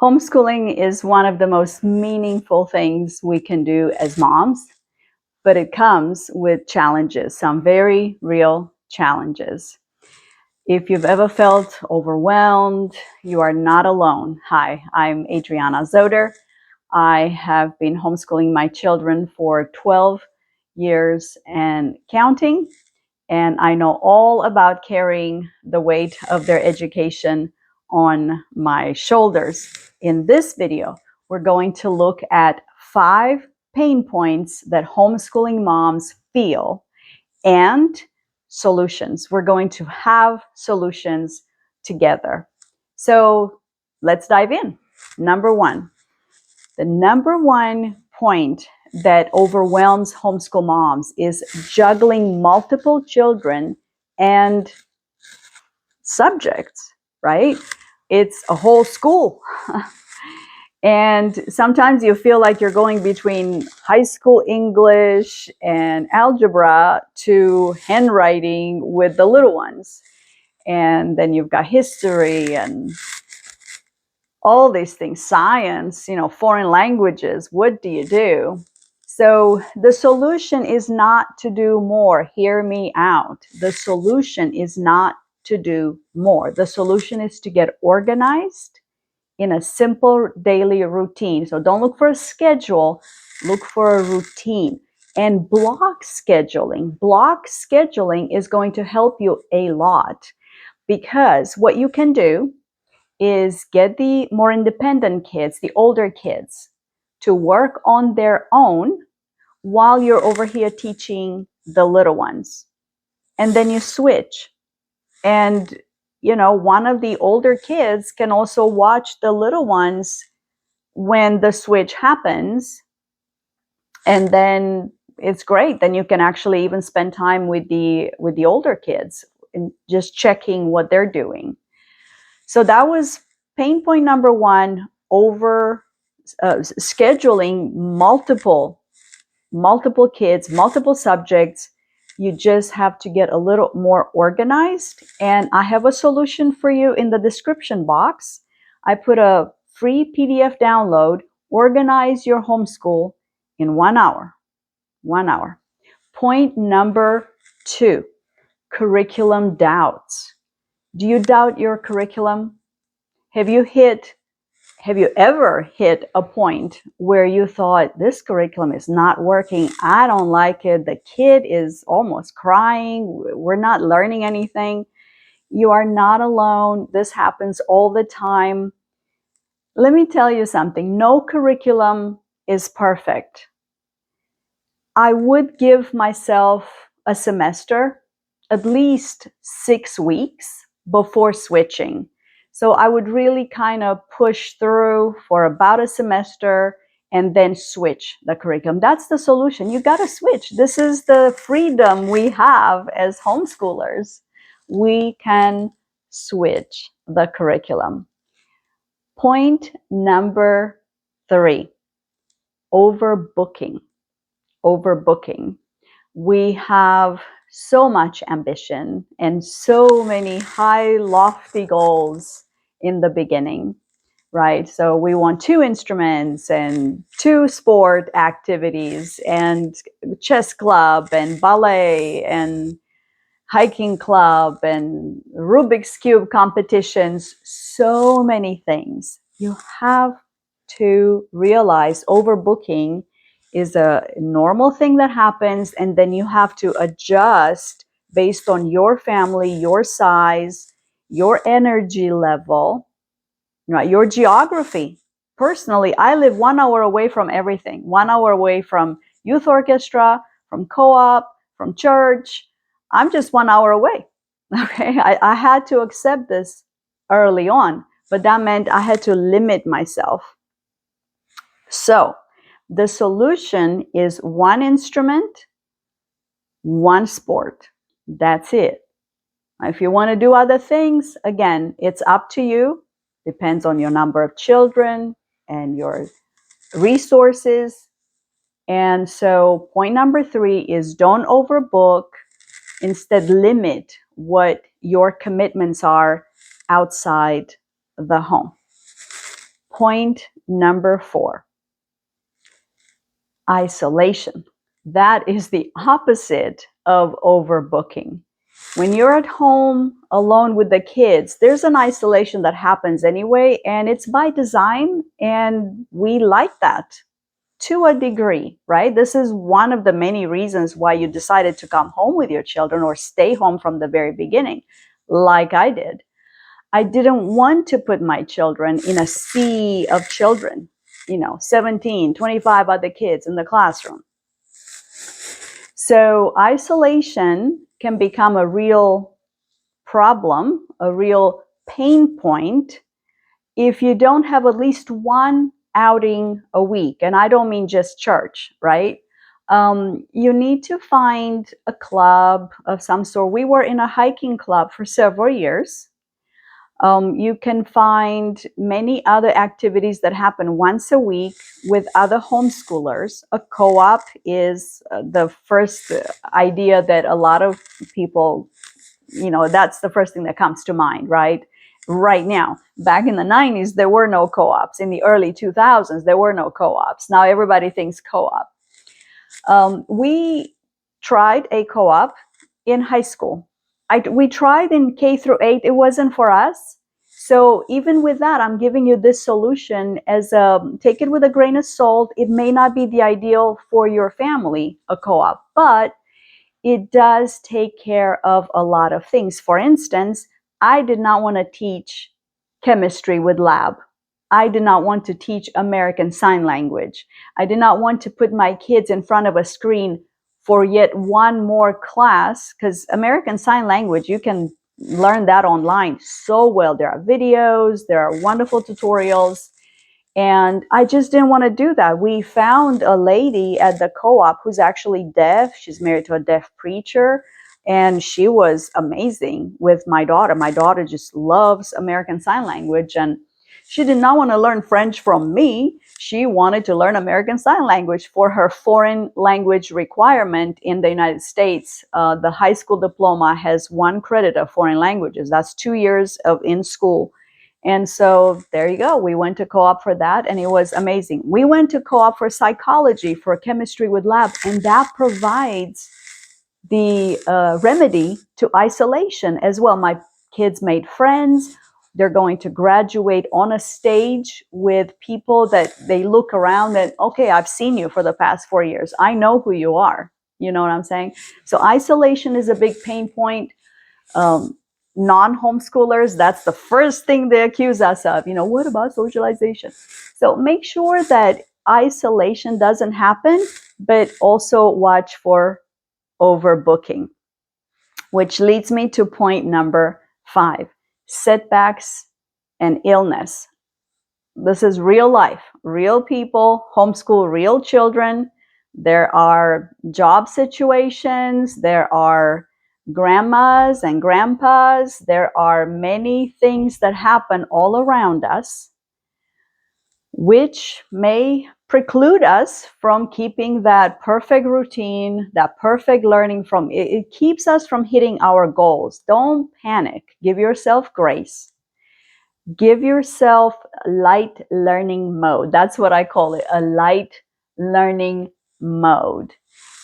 Homeschooling is one of the most meaningful things we can do as moms, but it comes with challenges, some very real challenges. If you've ever felt overwhelmed, you are not alone. Hi, I'm Adriana Zoder. I have been homeschooling my children for 12 years and counting, and I know all about carrying the weight of their education on my shoulders. In this video, we're going to look at 5 pain points that homeschooling moms feel and solutions. We're going to have solutions together. So let's dive in. Number 1. The number 1 point that overwhelms homeschool moms is juggling multiple children and subjects, right? It's a whole school. And sometimes you feel like you're going between high school English and algebra to handwriting with the little ones. And then you've got history and all these things, science, foreign languages. What do you do? So the solution is not to do more. Hear me out. The solution is not to do more. The solution is to get organized in a simple daily routine. So don't look for a schedule, look for a routine. And block scheduling. Block scheduling is going to help you a lot, because what you can do is get the more independent kids, the older kids, to work on their own while you're over here teaching the little ones. And then you switch. And, one of the older kids can also watch the little ones when the switch happens. And then it's great. Then you can actually even spend time with the older kids and just checking what they're doing. So that was pain point number 1, over scheduling multiple kids, multiple subjects. You just have to get a little more organized. And I have a solution for you in the description box. I put a free PDF download, Organize Your Homeschool in 1 hour. 1 hour. Point number 2, curriculum doubts. Do you doubt your curriculum? Have you ever hit a point where you thought, this curriculum is not working, I don't like it, the kid is almost crying, we're not learning anything? You are not alone. This happens all the time. Let me tell you something. No curriculum is perfect. I would give myself a semester, at least 6 weeks before switching. So I would really kind of push through for about a semester and then switch the curriculum. That's the solution. You got to switch. This is the freedom we have as homeschoolers. We can switch the curriculum. Point number 3, overbooking. Overbooking. We have so much ambition and so many high, lofty goals in the beginning, right? So we want 2 instruments and 2 sport activities and chess club and ballet and hiking club and Rubik's Cube competitions, so many things. You have to realize overbooking is a normal thing that happens, and then you have to adjust based on your family, your size, your energy level, right? Your geography. Personally, I live 1 hour away from everything. 1 hour away from youth orchestra, from co-op, from church. I'm just 1 hour away. Okay, I had to accept this early on, but that meant I had to limit myself. So the solution is 1 instrument, 1 sport. That's it. If you want to do other things, again, it's up to you. Depends on your number of children and your resources. And so point number 3 is don't overbook. Instead, limit what your commitments are outside the home. Point number 4, isolation. That is the opposite of overbooking. When you're at home alone with the kids, there's an isolation that happens anyway, and it's by design, and we like that to a degree, right? This is one of the many reasons why you decided to come home with your children or stay home from the very beginning, like I did. I didn't want to put my children in a sea of children, 17, 25 other kids in the classroom. So isolation can become a real problem, a real pain point, if you don't have at least one outing a week. And I don't mean just church, right? You need to find a club of some sort. We were in a hiking club for several years. You can find many other activities that happen once a week with other homeschoolers. A co-op is the first idea that a lot of people, that's the first thing that comes to mind, right? Right now, back in the 90s, there were no co-ops. In the early 2000s, there were no co-ops. Now everybody thinks co-op. We tried a co-op in high school. We tried in K through 8. It wasn't for us. So even with that, I'm giving you this solution as take it with a grain of salt. It may not be the ideal for your family, a co-op, but it does take care of a lot of things. For instance, I did not want to teach chemistry with lab. I did not want to teach American Sign Language. I did not want to put my kids in front of a screen for yet one more class, because American Sign Language, you can learn that online so well. There are videos, there are wonderful tutorials. And I just didn't want to do that. We found a lady at the co-op who's actually deaf. She's married to a deaf preacher. And she was amazing with my daughter. My daughter just loves American Sign Language. And she did not want to learn French from me. She wanted to learn American Sign Language for her foreign language requirement in the United States. The high school diploma has 1 credit of foreign languages. That's 2 years of in school. And so there you go. We went to co-op for that, and it was amazing. We went to co-op for psychology, for chemistry with lab, and that provides the remedy to isolation as well. My kids made friends. They're going to graduate on a stage with people that they look around and, okay, I've seen you for the past 4 years. I know who you are. You know what I'm saying? So isolation is a big pain point. Non-homeschoolers, that's the first thing they accuse us of. What about socialization? So make sure that isolation doesn't happen, but also watch for overbooking, which leads me to point number 5, setbacks and illness. This is real life, real people, homeschool real children. There are job situations, there are grandmas and grandpas, there are many things that happen all around us, which may preclude us from keeping that perfect routine, that perfect learning. It keeps us from hitting our goals. Don't panic. Give yourself grace. Give yourself light learning mode. That's what I call it, a light learning mode.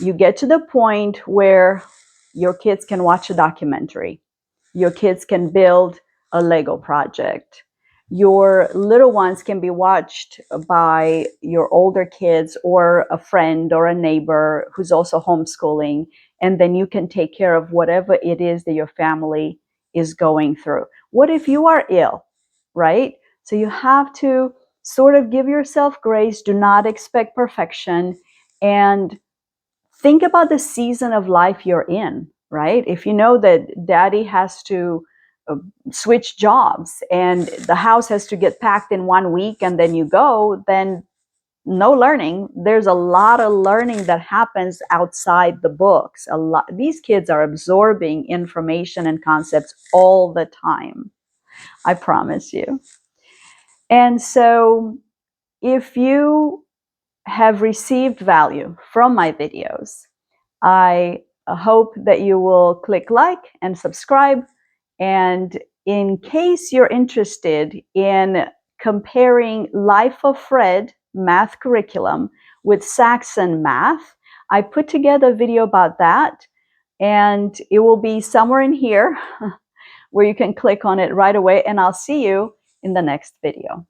You get to the point where your kids can watch a documentary. Your kids can build a Lego project. Your little ones can be watched by your older kids or a friend or a neighbor who's also homeschooling. And then you can take care of whatever it is that your family is going through. What if you are ill, right? So you have to sort of give yourself grace. Do not expect perfection. And think about the season of life you're in, right? If you know that daddy has to switch jobs and the house has to get packed in 1 week and then you go, then no learning. There's a lot of learning that happens outside the books. These kids are absorbing information and concepts all the time. I promise you. And so if you have received value from my videos, I hope that you will click like and subscribe. And in case you're interested in comparing Life of Fred math curriculum with Saxon math. I put together a video about that, and it will be somewhere in here where you can click on it right away, and I'll see you in the next video.